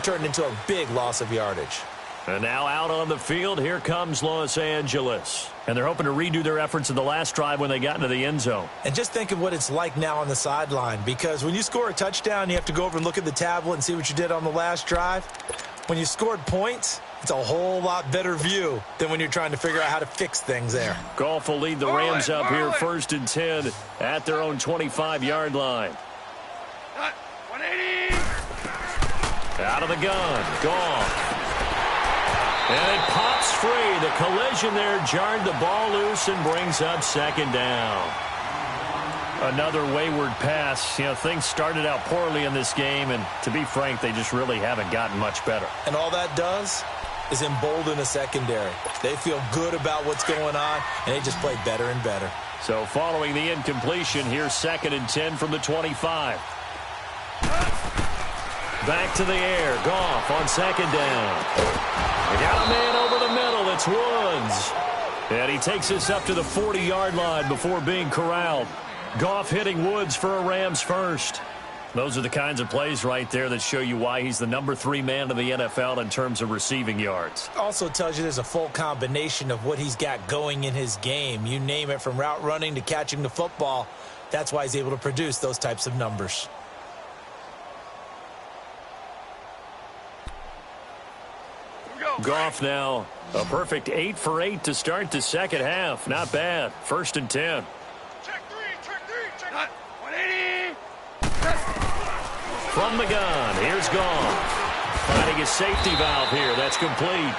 Turned into a big loss of yardage. And now out on the field, here comes Los Angeles. And they're hoping to redo their efforts in the last drive when they got into the end zone. And just think of what it's like now on the sideline, because when you score a touchdown, you have to go over and look at the tablet and see what you did on the last drive. When you scored points, it's a whole lot better view than when you're trying to figure out how to fix things there. Goff will lead the Rams up here 1st and 10 at their own 25-yard line. 180. Out of the gun, Goff. And it pops free. The collision there jarred the ball loose and brings up 2nd down. Another wayward pass. You know, things started out poorly in this game, and to be frank, they just really haven't gotten much better. And all that does is embolden the secondary. They feel good about what's going on, and they just play better and better. So following the incompletion, here's 2nd and 10 from the 25. Back to the air. Goff on 2nd down. They got a man over the middle. It's Woods. And he takes us up to the 40-yard line before being corralled. Goff hitting Woods for a Rams first. Those are the kinds of plays right there that show you why he's the number 3 man in the NFL in terms of receiving yards. Also tells you there's a full combination of what he's got going in his game. You name it, from route running to catching the football. That's why he's able to produce those types of numbers. Goff now a perfect 8 for 8 to start the second half. Not bad. 1st and 10. Check 3, check 180. From the gun, here's Goff. Finding his safety valve here. That's complete.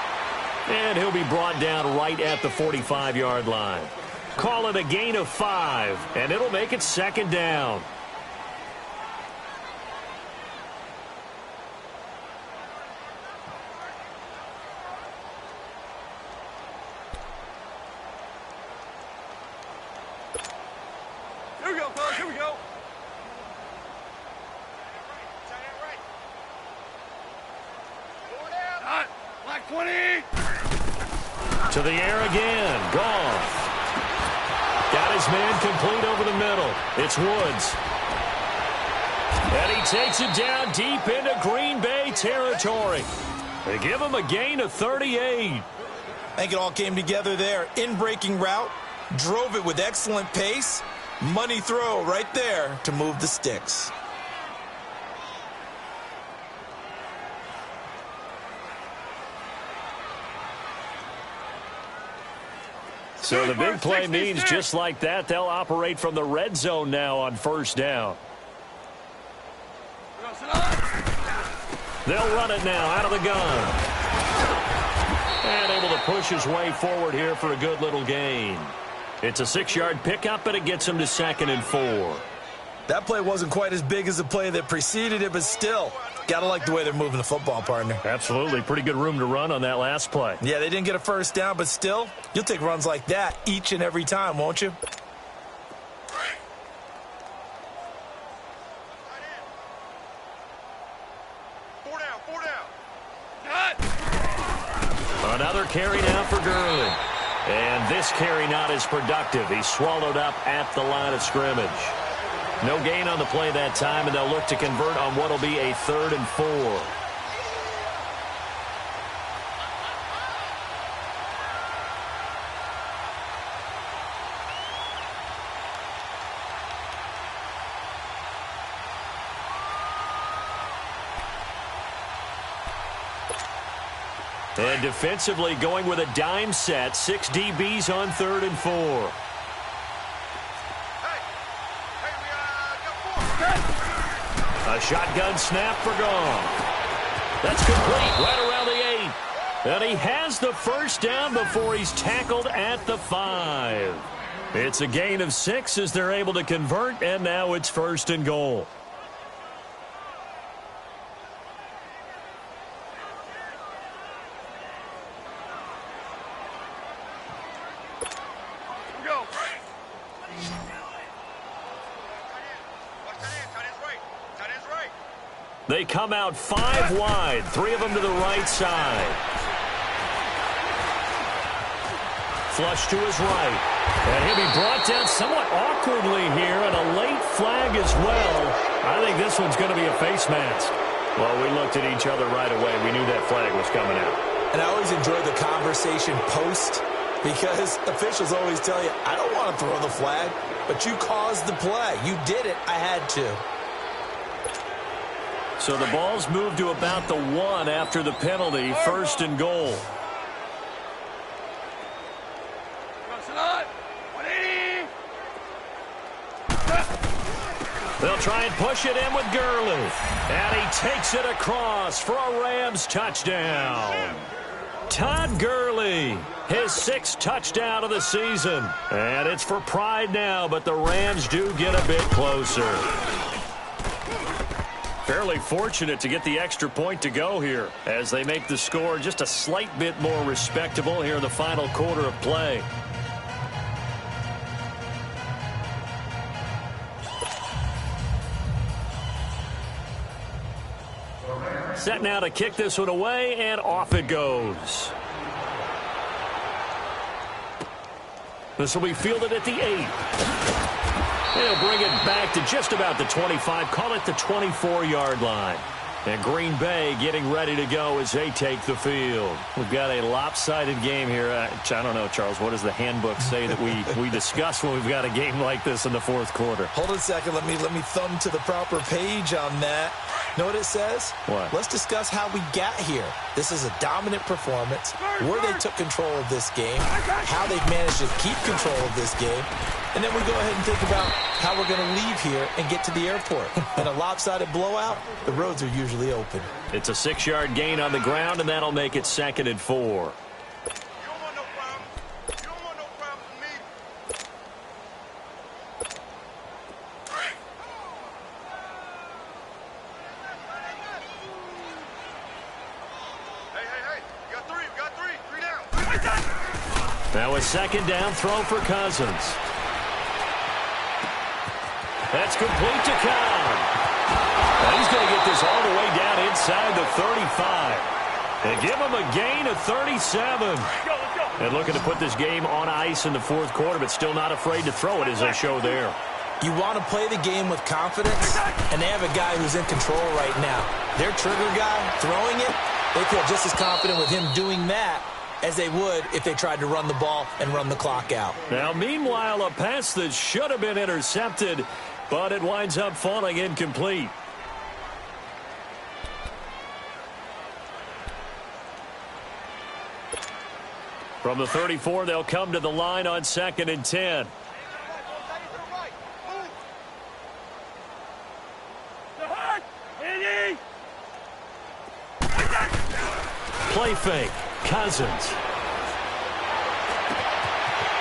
And he'll be brought down right at the 45-yard line. Call it a gain of 5, and it'll make it 2nd down. Here we go, fellas. Here we go. Hot. Black 20. To the air again. Goff. Got his man complete over the middle. It's Woods. And he takes it down deep into Green Bay territory. They give him a gain of 38. I think it all came together there. In-breaking route. Drove it with excellent pace. Money throw right there to move the sticks. So the big play means just like that, they'll operate from the red zone now on 1st down. They'll run it now out of the gun. And able to push his way forward here for a good little gain. It's a 6-yard pickup, and it gets him to 2nd and 4. That play wasn't quite as big as the play that preceded it, but still, gotta like the way they're moving the football, partner. Absolutely. Pretty good room to run on that last play. Yeah, they didn't get a 1st down, but still, you'll take runs like that each and every time, won't you? Four down. Another carry now for Gurley. And this carry not as productive. He's swallowed up at the line of scrimmage. No gain on the play that time, and they'll look to convert on what will be a 3rd and 4. And defensively going with a dime set. 6 DBs on 3rd and 4. A shotgun snap for Goff. That's complete right around the 8. And he has the first down before he's tackled at the 5. It's a gain of 6 as they're able to convert, and now it's 1st and goal. They come out 5 wide, 3 of them to the right side. Flush to his right. And he'll be brought down somewhat awkwardly here, and a late flag as well. I think this one's going to be a face mask. Well, we looked at each other right away. We knew that flag was coming out. And I always enjoy the conversation post, because officials always tell you, I don't want to throw the flag, but you caused the play. You did it. I had to. So the ball's moved to about the 1 after the penalty. 1st and goal. They'll try and push it in with Gurley. And he takes it across for a Rams touchdown. Todd Gurley, his 6th touchdown of the season. And it's for pride now, but the Rams do get a bit closer. Fairly fortunate to get the extra point to go here as they make the score just a slight bit more respectable here in the final quarter of play. Set now to kick this one away, and off it goes. This will be fielded at the 8. They'll bring it back to just about the 25, call it the 24-yard line. And Green Bay getting ready to go as they take the field. We've got a lopsided game here. I don't know, Charles, what does the handbook say that we discuss when we've got a game like this in the 4th quarter? Hold on a second. Let me thumb to the proper page on that. Know what it says? What? Let's discuss how we got here. This is a dominant performance, where they took control of this game, how they've managed to keep control of this game, and then we go ahead and think about how we're going to leave here and get to the airport. In a lopsided blowout, the roads are usually open. It's a 6-yard gain on the ground, and that'll make it 2nd and 4. Now a 2nd down throw for Cousins. That's complete to Cobb. He's going to get this all the way down inside the 35. And give him a gain of 37. And looking to put this game on ice in the 4th quarter, but still not afraid to throw it as they show there. You want to play the game with confidence, and they have a guy who's in control right now. Their trigger guy throwing it, they feel just as confident with him doing that as they would if they tried to run the ball and run the clock out. Now, meanwhile, a pass that should have been intercepted, but it winds up falling incomplete. From the 34, they'll come to the line on 2nd and 10. Play fake. Cousins.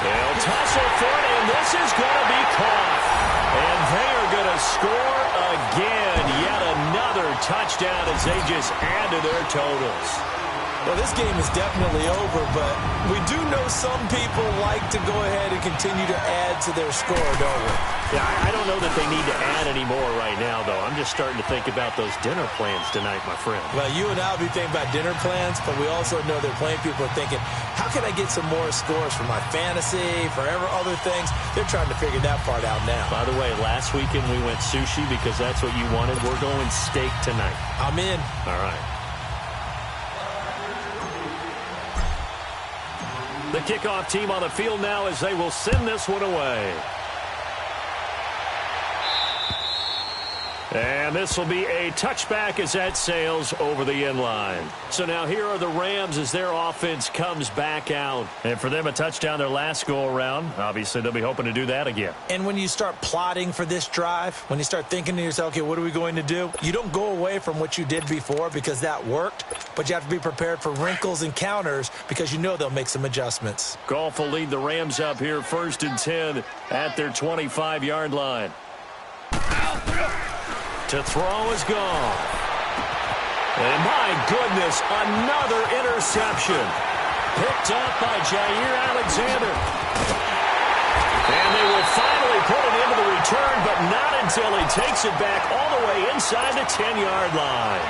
They'll tussle for it, and this is going to be caught. And they are going to score again. Yet another touchdown as they just add to their totals. Well, this game is definitely over, but we do know some people like to go ahead and continue to add to their score, don't we? Yeah, I don't know that they need to add any more right now, though. I'm just starting to think about those dinner plans tonight, my friend. Well, you and I will be thinking about dinner plans, but we also know that plenty of people are thinking, how can I get some more scores for my fantasy, for other things? They're trying to figure that part out now. By the way, last weekend we went sushi because that's what you wanted. We're going steak tonight. I'm in. All right. The kickoff team on the field now as they will send this one away. And this will be a touchback as that sails over the end line. So now here are the Rams as their offense comes back out. And for them, a touchdown their last go-around. Obviously, they'll be hoping to do that again. And when you start plotting for this drive, when you start thinking to yourself, okay, what are we going to do? You don't go away from what you did before because that worked, but you have to be prepared for wrinkles and counters because you know they'll make some adjustments. Goff will lead the Rams up here 1st and 10 at their 25-yard line. To throw is gone. And my goodness, another interception. Picked up by Jair Alexander. And they will finally put it into the return, but not until he takes it back all the way inside the 10-yard line.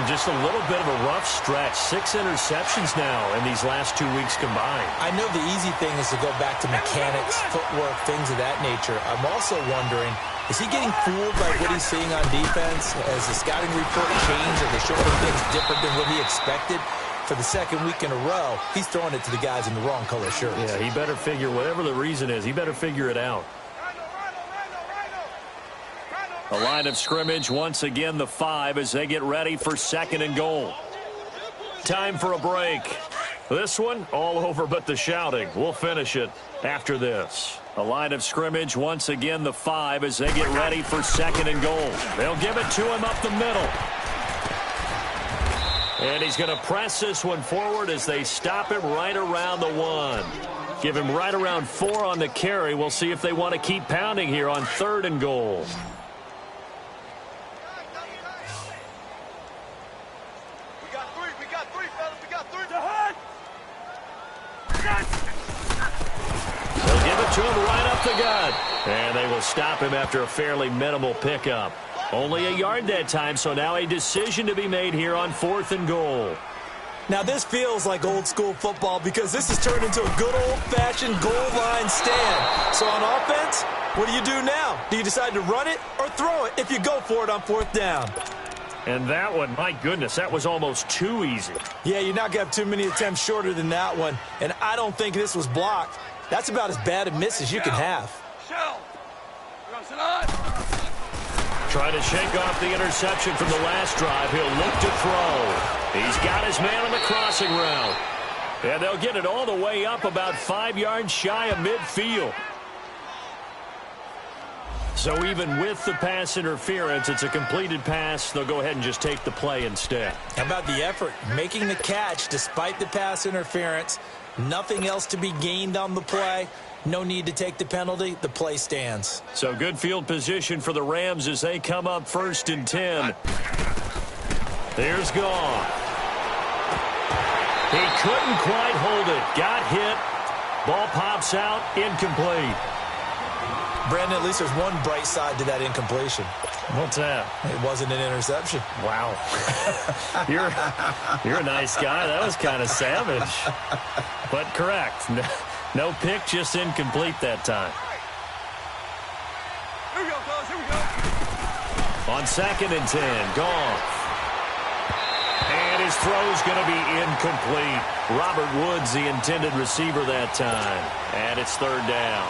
Just a little bit of a rough stretch. 6 interceptions now in these last 2 weeks combined. I know the easy thing is to go back to mechanics, footwork, things of that nature. I'm also wondering, is he getting fooled by what he's seeing on defense? Has the scouting report changed? Are they showing him things different than what he expected? For the second week in a row, he's throwing it to the guys in the wrong color shirts. Yeah, he better figure, whatever the reason is, he better figure it out. A line of scrimmage, once again the 5 as they get ready for 2nd and goal. Time for a break. This one, all over but the shouting. We'll finish it after this. A line of scrimmage, once again the 5 as they get ready for 2nd and goal. They'll give it to him up the middle. And he's going to press this one forward as they stop him right around the 1. Give him right around 4 on the carry. We'll see if they want to keep pounding here on 3rd and goal. To him right up the gut. And they will stop him after a fairly minimal pickup. Only a yard that time, so now a decision to be made here on 4th and goal. Now this feels like old school football because this has turned into a good old-fashioned goal line stand. So on offense, what do you do now? Do you decide to run it or throw it if you go for it on 4th down? And that one, my goodness, that was almost too easy. Yeah, you're not going to have too many attempts shorter than that one. And I don't think this was blocked. That's about as bad a miss as you can have. Trying to shake off the interception from the last drive. He'll look to throw. He's got his man on the crossing route. And they'll get it all the way up about 5 yards shy of midfield. So even with the pass interference, it's a completed pass. They'll go ahead and just take the play instead. How about the effort? Making the catch despite the pass interference. Nothing else to be gained on the play. No need to take the penalty. The play stands. So good field position for the Rams as they come up 1st and 10. There's Goff. He couldn't quite hold it. Got hit. Ball pops out. Incomplete. Brandon, at least there's one bright side to that incompletion. What's that? It wasn't an interception. Wow. You're a nice guy. That was kind of savage. But correct. No pick, just incomplete that time. Here we go, fellas. Here we go. On 2nd and 10, Goff. And his throw's going to be incomplete. Robert Woods, the intended receiver that time. And it's 3rd down.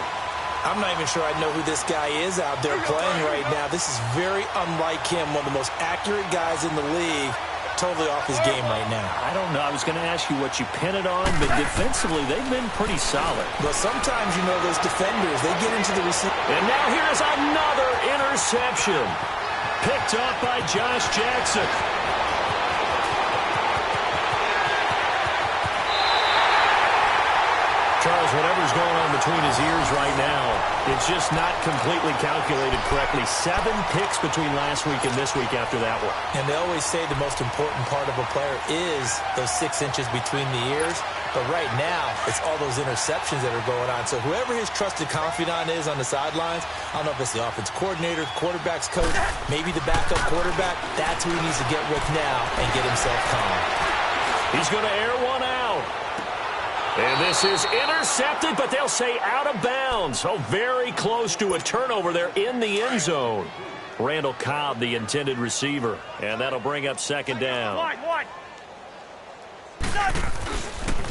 I'm not even sure I know who this guy is out there playing right now. This is very unlike him, one of the most accurate guys in the league. Totally off his game right now. I don't know. I was going to ask you what you pin it on, but defensively, they've been pretty solid. But sometimes, you know, those defenders, they get into the receiver. And now here's another interception. Picked up by Josh Jackson. Charles, whatever's going on between his ears right now. It's just not completely calculated correctly. 7 picks between last week and this week after that one. And they always say the most important part of a player is those 6 inches between the ears. But right now, it's all those interceptions that are going on. So whoever his trusted confidant is on the sidelines, I don't know if it's the offense coordinator, quarterback's coach, maybe the backup quarterback, that's who he needs to get with now and get himself calm. He's going to air one out. And this is intercepted, but they'll say out of bounds. So very close to a turnover there in the end zone. Randall Cobb, the intended receiver. And that'll bring up second down. Wide.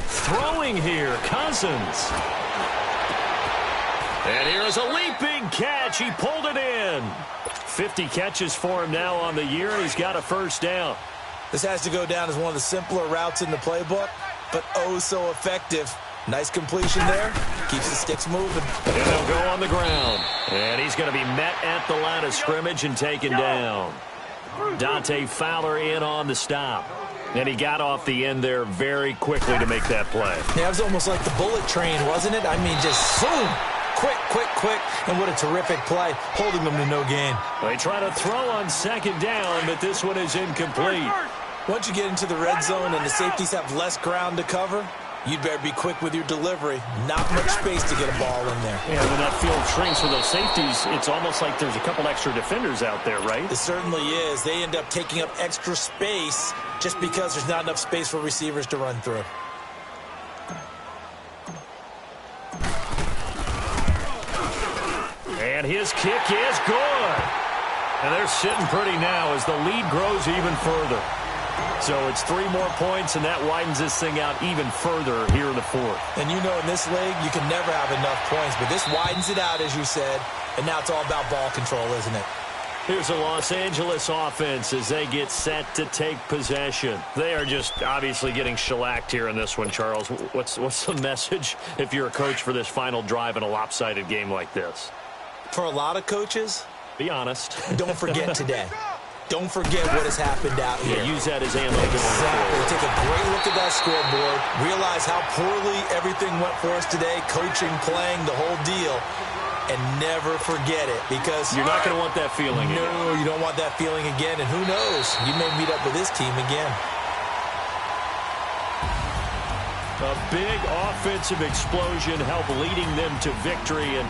Throwing here, Cousins. And here is a leaping catch. He pulled it in. 50 catches for him now on the year, and he's got a first down. This has to go down as one of the simpler routes in the playbook, but oh so effective. Nice completion there. Keeps the sticks moving. And they'll go on the ground. And he's going to be met at the line of scrimmage and taken down. Dante Fowler in on the stop. And he got off the end there very quickly to make that play. Yeah, it was almost like the bullet train, wasn't it? I mean, just boom. Quick. And what a terrific play, holding them to no gain. They try to throw on second down, but this one is incomplete. Once you get into the red zone and the safeties have less ground to cover, you'd better be quick with your delivery. Not much space to get a ball in there. Yeah, when that field shrinks for those safeties, it's almost like there's a couple extra defenders out there, right? It certainly is. They end up taking up extra space just because there's not enough space for receivers to run through. And his kick is good. And they're sitting pretty now as the lead grows even further. So it's 3 more points, and that widens this thing out even further here in the fourth. And you know in this league, you can never have enough points, but this widens it out, as you said, and now it's all about ball control, isn't it? Here's the Los Angeles offense as they get set to take possession. They are just obviously getting shellacked here in this one, Charles. What's the message if you're a coach for this final drive in a lopsided game like this? For a lot of coaches, be honest. Don't forget today. Don't forget what has happened out here. Yeah, use that as ammo. Exactly. Take a great look at that scoreboard. Realize how poorly everything went for us today. Coaching, playing, the whole deal. And never forget it, because you're not going to want that feeling again. No, you don't want that feeling again. And who knows? You may meet up with this team again. A big offensive explosion helped leading them to victory. And